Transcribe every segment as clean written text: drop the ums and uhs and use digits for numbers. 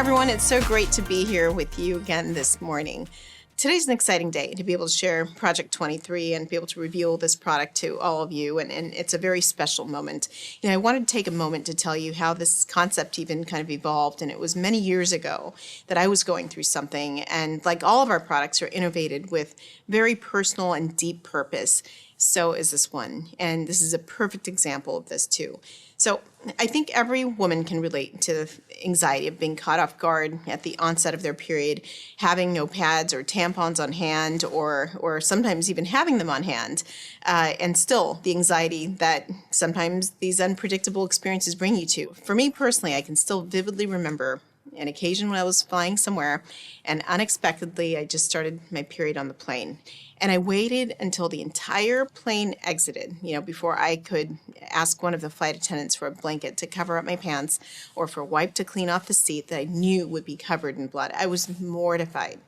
everyone. It's so great to be here with you again this morning. Today's an exciting day to be able to share Project 23 and be able to reveal this product to all of you, and it's a very special moment. I wanted to take a moment to tell you how this concept even kind of evolved, and it was many years ago that I was going through something, and like all of our products are innovated with very personal and deep purpose. So is this one, and this is a perfect example of this too. So I think every woman can relate to the anxiety of being caught off guard at the onset of their period, having no pads or tampons on hand, or sometimes even having them on hand, and still the anxiety that sometimes these unpredictable experiences bring you to. For me personally, I can still vividly remember an occasion when I was flying somewhere, and unexpectedly I just started my period on the plane. And I waited until the entire plane exited, before I could ask one of the flight attendants for a blanket to cover up my pants or for a wipe to clean off the seat that I knew would be covered in blood. I was mortified.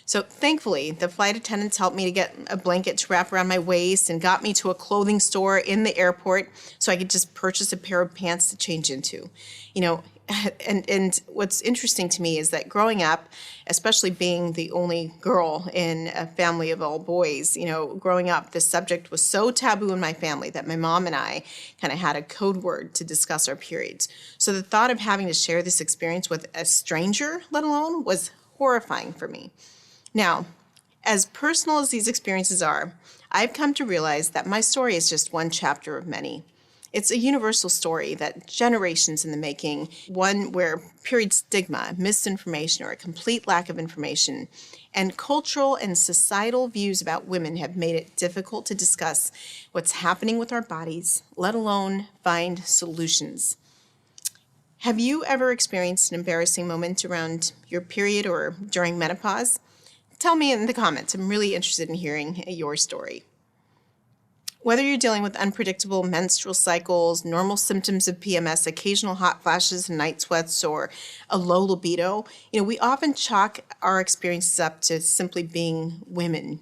So thankfully, the flight attendants helped me to get a blanket to wrap around my waist and got me to a clothing store in the airport so I could just purchase a pair of pants to change into. And what's interesting to me is that growing up, especially being the only girl in a family of all boys, growing up, this subject was so taboo in my family that my mom and I kind of had a code word to discuss our periods. So the thought of having to share this experience with a stranger, let alone, was horrifying for me. Now, as personal as these experiences are, I've come to realize that my story is just one chapter of many. It's a universal story that generations in the making, one where period stigma, misinformation, or a complete lack of information, and cultural and societal views about women have made it difficult to discuss what's happening with our bodies, let alone find solutions. Have you ever experienced an embarrassing moment around your period or during menopause? Tell me in the comments. I'm really interested in hearing your story. Whether you're dealing with unpredictable menstrual cycles, normal symptoms of PMS, occasional hot flashes and night sweats, or a low libido, we often chalk our experiences up to simply being women,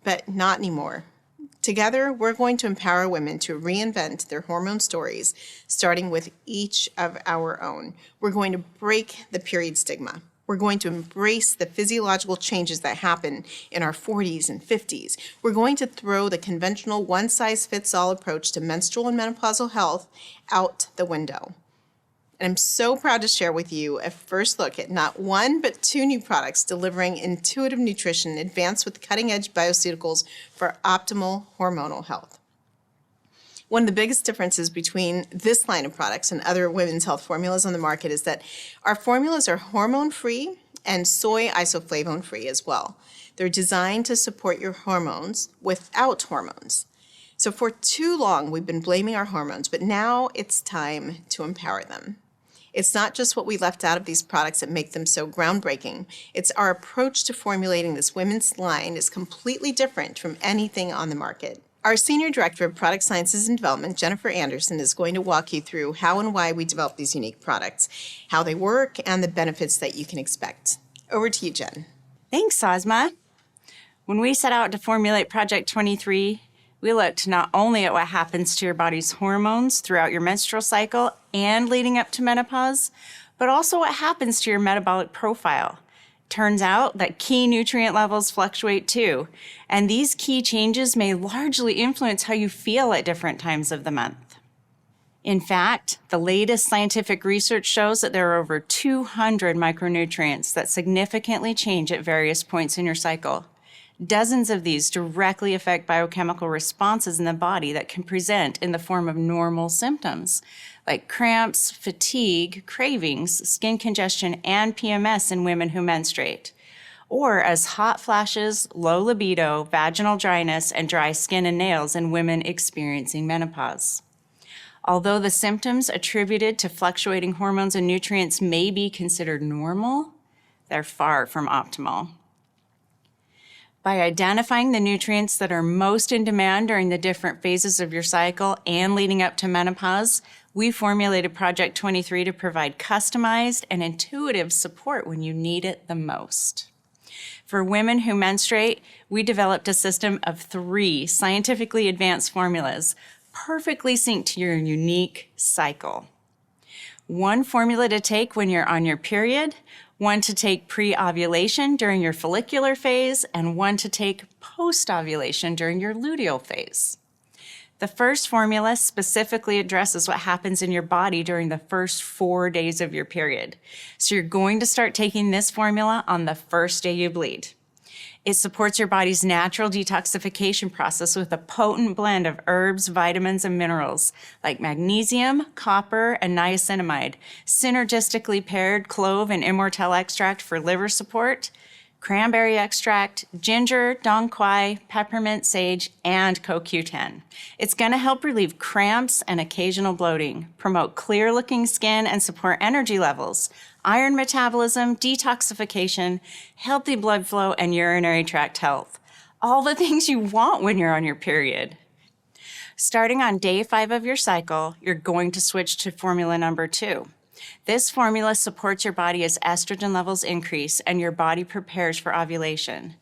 but not anymore. Together, we're going to empower women to reinvent their hormone stories, starting with each of our own. We're going to break the period stigma. We're going to embrace the physiological changes that happen in our 40s and 50s. We're going to throw the conventional one-size-fits-all approach to menstrual and menopausal health out the window. And I'm so proud to share with you a first look at not one, but two new products delivering intuitive nutrition advanced with cutting-edge bioceuticals for optimal hormonal health. One of the biggest differences between this line of products and other women's health formulas on the market is that our formulas are hormone-free and soy isoflavone-free as well. They're designed to support your hormones without hormones. So for too long, we've been blaming our hormones, but now it's time to empower them. It's not just what we left out of these products that make them so groundbreaking. It's our approach to formulating this women's line is completely different from anything on the market. Our Senior Director of Product Sciences and Development, Jennifer Anderson, is going to walk you through how and why we develop these unique products, how they work, and the benefits that you can expect. Over to you, Jen. Thanks, Ozma. When we set out to formulate Project 23, we looked not only at what happens to your body's hormones throughout your menstrual cycle and leading up to menopause, but also what happens to your metabolic profile. Turns out that key nutrient levels fluctuate too, and these key changes may largely influence how you feel at different times of the month. In fact, the latest scientific research shows that there are over 200 micronutrients that significantly change at various points in your cycle. Dozens of these directly affect biochemical responses in the body that can present in the form of normal symptoms, like cramps, fatigue, cravings, skin congestion, and PMS in women who menstruate, or as hot flashes, low libido, vaginal dryness, and dry skin and nails in women experiencing menopause. Although the symptoms attributed to fluctuating hormones and nutrients may be considered normal, they're far from optimal. By identifying the nutrients that are most in demand during the different phases of your cycle and leading up to menopause, we formulated Project 23 to provide customized and intuitive support when you need it the most. For women who menstruate, we developed a system of 3 scientifically advanced formulas, perfectly synced to your unique cycle. One formula to take when you're on your period, one to take pre-ovulation during your follicular phase, and one to take post-ovulation during your luteal phase. The first formula specifically addresses what happens in your body during the first 4 days of your period. So you're going to start taking this formula on the first day you bleed. It supports your body's natural detoxification process with a potent blend of herbs, vitamins, and minerals like magnesium, copper, and niacinamide, synergistically paired clove and immortelle extract for liver support, cranberry extract, ginger, dong quai, peppermint, sage, and CoQ10. It's going to help relieve cramps and occasional bloating, promote clear-looking skin, and support energy levels, iron metabolism, detoxification, healthy blood flow, and urinary tract health. All the things you want when you're on your period. Starting on day 5 of your cycle, you're going to switch to formula number 2. This formula supports your body as estrogen levels increase and your body prepares for ovulation.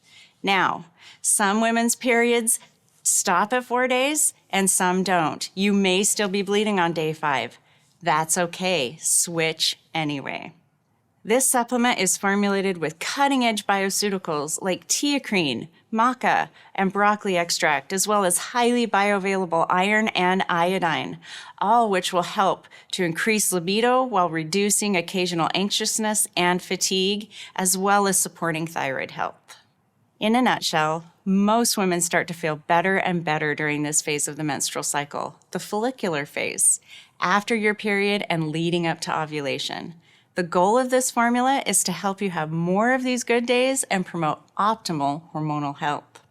Now, some women's periods stop at 4 days and some don't. You may still be bleeding on day 5. That's okay. Switch anyway. This supplement is formulated with cutting-edge bioceuticals like teacrine, maca, and broccoli extract, as well as highly bioavailable iron and iodine, all which will help to increase libido while reducing occasional anxiousness and fatigue, as well as supporting thyroid health. In a nutshell, most women start to feel better and better during this phase of the menstrual cycle, the follicular phase, after your period and leading up to ovulation. The goal of this formula is to help you have more of these good days and promote optimal hormonal health.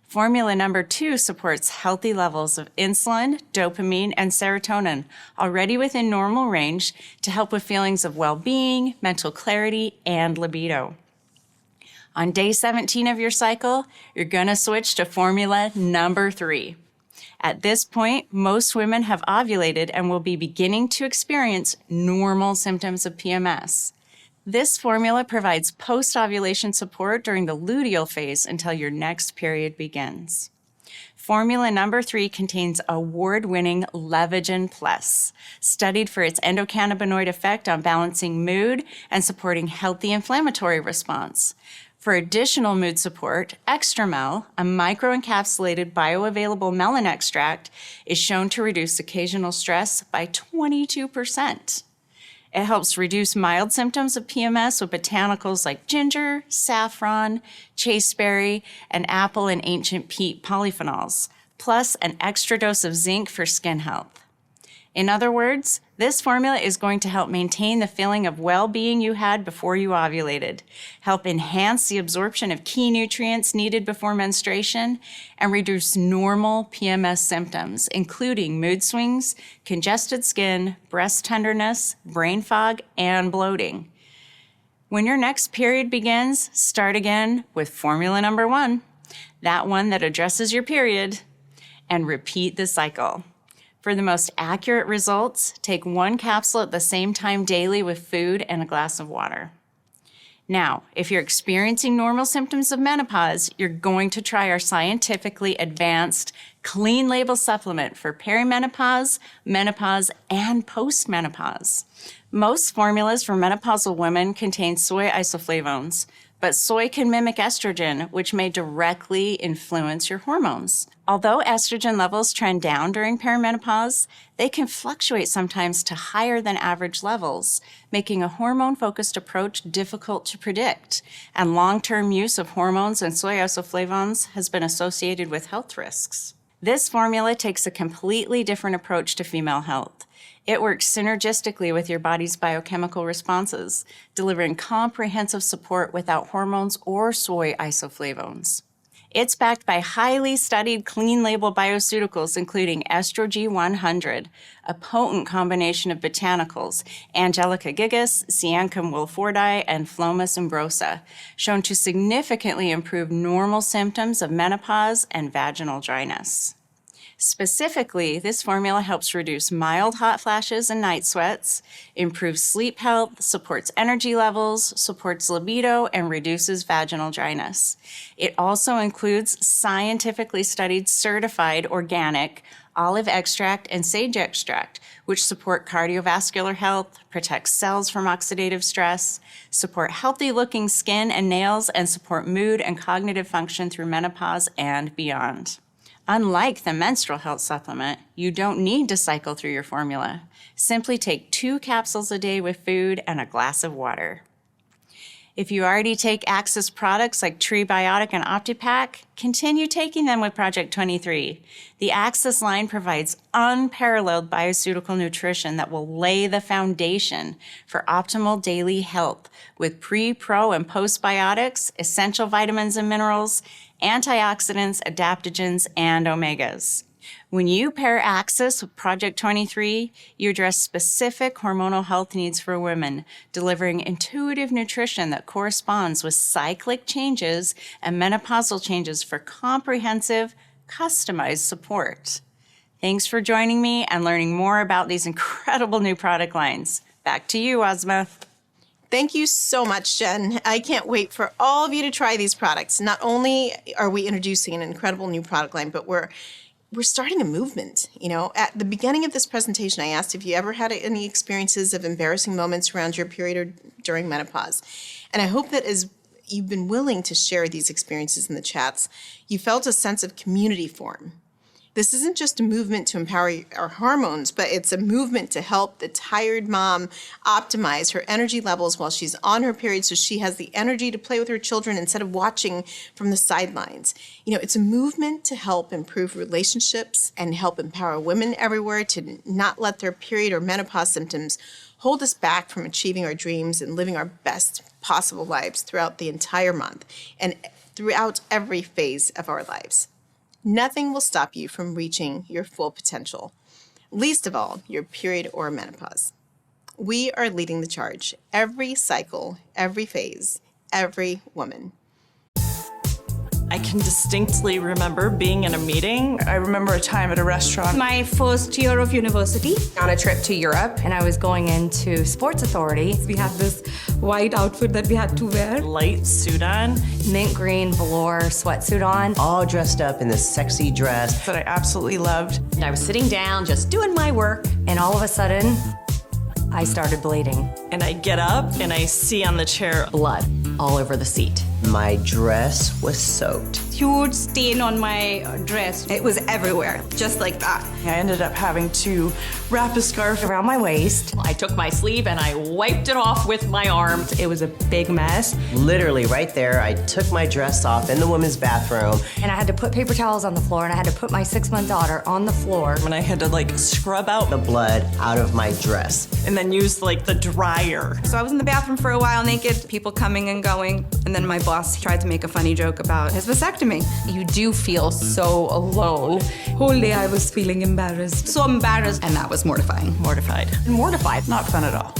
Formula number 2 supports healthy levels of insulin, dopamine, and serotonin, already within normal range, to help with feelings of well-being, mental clarity, and libido. On day 17 of your cycle, you're going to switch to formula number 3. At this point, most women have ovulated and will be beginning to experience normal symptoms of PMS. This formula provides post-ovulation support during the luteal phase until your next period begins. Formula number 3 contains award-winning Levagen Plus, studied for its endocannabinoid effect on balancing mood and supporting healthy inflammatory response. For additional mood support, Extramel, a microencapsulated bioavailable melon extract, is shown to reduce occasional stress by 22%. It helps reduce mild symptoms of PMS with botanicals like ginger, saffron, chasteberry, and apple and ancient peat polyphenols, plus an extra dose of zinc for skin health. In other words, this formula is going to help maintain the feeling of well-being you had before you ovulated, help enhance the absorption of key nutrients needed before menstruation, and reduce normal PMS symptoms, including mood swings, congested skin, breast tenderness, brain fog, and bloating. When your next period begins, start again with formula number 1, that one that addresses your period, and repeat the cycle. For the most accurate results, take 1 capsule at the same time daily with food and a glass of water. Now, if you're experiencing normal symptoms of menopause, you're going to try our scientifically advanced clean label supplement for perimenopause, menopause, and postmenopause. Most formulas for menopausal women contain soy isoflavones, but soy can mimic estrogen, which may directly influence your hormones. Although estrogen levels trend down during perimenopause, they can fluctuate sometimes to higher than average levels, making a hormone-focused approach difficult to predict, and long-term use of hormones and soy isoflavones has been associated with health risks. This formula takes a completely different approach to female health. It works synergistically with your body's biochemical responses, delivering comprehensive support without hormones or soy isoflavones. It's backed by highly studied clean label bioceuticals, including Estrogen 100, a potent combination of botanicals, Angelica gigas, Siancum wilfordi, and Phlomis umbrosa, shown to significantly improve normal symptoms of menopause and vaginal dryness. Specifically, this formula helps reduce mild hot flashes and night sweats, improves sleep health, supports energy levels, supports libido, and reduces vaginal dryness. It also includes scientifically studied certified organic olive extract and sage extract, which support cardiovascular health, protect cells from oxidative stress, support healthy-looking skin and nails, and support mood and cognitive function through menopause and beyond. Unlike the menstrual health supplement, you don't need to cycle through your formula. Simply take 2 capsules a day with food and a glass of water. If you already take Axis products like Tree Biotic and OptiPack, continue taking them with Project 23. The Axis line provides unparalleled bioceutical nutrition that will lay the foundation for optimal daily health with pre, pro, and postbiotics, essential vitamins and minerals, antioxidants, adaptogens, and omegas. When you pair Axis with Project 23, you address specific hormonal health needs for women, delivering intuitive nutrition that corresponds with cyclic changes and menopausal changes for comprehensive, customized support. Thanks for joining me and learning more about these incredible new product lines. Back to you, Ozma. Thank you so much, Jen. I can't wait for all of you to try these products. Not only are we introducing an incredible new product line, but we're starting a movement. You know, at the beginning of this presentation, I asked if you ever had any experiences of embarrassing moments around your period or during menopause. And I hope that as you've been willing to share these experiences in the chats, you felt a sense of community form. This isn't just a movement to empower our hormones, but it's a movement to help the tired mom optimize her energy levels while she's on her period so she has the energy to play with her children instead of watching from the sidelines. You know, it's a movement to help improve relationships and help empower women everywhere to not let their period or menopause symptoms hold us back from achieving our dreams and living our best possible lives throughout the entire month and throughout every phase of our lives. Nothing will stop you from reaching your full potential, least of all, your period or menopause. We are leading the charge. Every cycle, every phase, every woman. I can distinctly remember being in a meeting. I remember a time at a restaurant. My first year of university. On a trip to Europe, and I was going into Sports Authority. We had this white outfit that we had to wear. Light suit on. Mint green velour sweatsuit on. All dressed up in this sexy dress That I absolutely loved. And I was sitting down, just doing my work. And all of a sudden, I started bleeding. And I get up and I see on the chair Blood all over the seat. My dress was soaked. Huge stain on my dress. It was everywhere, just like that. I ended up having to wrap a scarf Around my waist. I took my sleeve and I wiped it off with my arm. It was a big mess. Literally right there, I took my dress off in the women's bathroom. And I had to put paper towels on the floor, and I had to put my 6-month daughter on the floor. and I had to like scrub out The blood out of my dress. and then use like the dryer. So I was in the bathroom for a while naked, people coming and going, and then my boss tried to make a funny joke about his vasectomy. You do feel so alone. Whole day I was feeling embarrassed. So embarrassed, and that was mortifying. Mortified. Mortified. Not fun at all.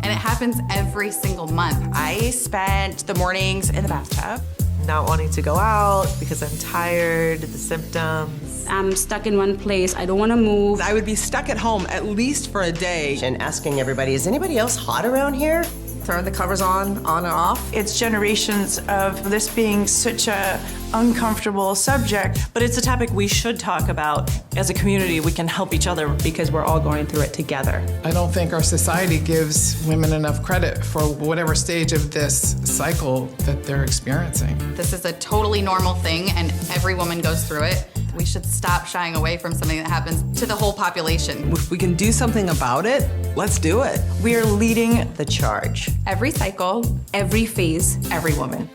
And it happens every single month. I spent the mornings in the bathtub, not wanting to go out because I'm tired, the symptoms. I'm stuck in one place. I don't want to move. I would be stuck at home at least for a day. And asking everybody, is anybody else hot around here? Throwing the covers on and off. It's generations of this being such a uncomfortable subject. But it's a topic we should talk about. As a community, we can help each other Because we're all going through it together. I don't think our society gives women enough credit for whatever stage of this cycle that they're experiencing. This is a totally normal thing, and every woman goes through it. We should stop shying away from something that happens to the whole population. If we can do something about it, let's do it. We are leading The charge. Every cycle, Every phase. every woman.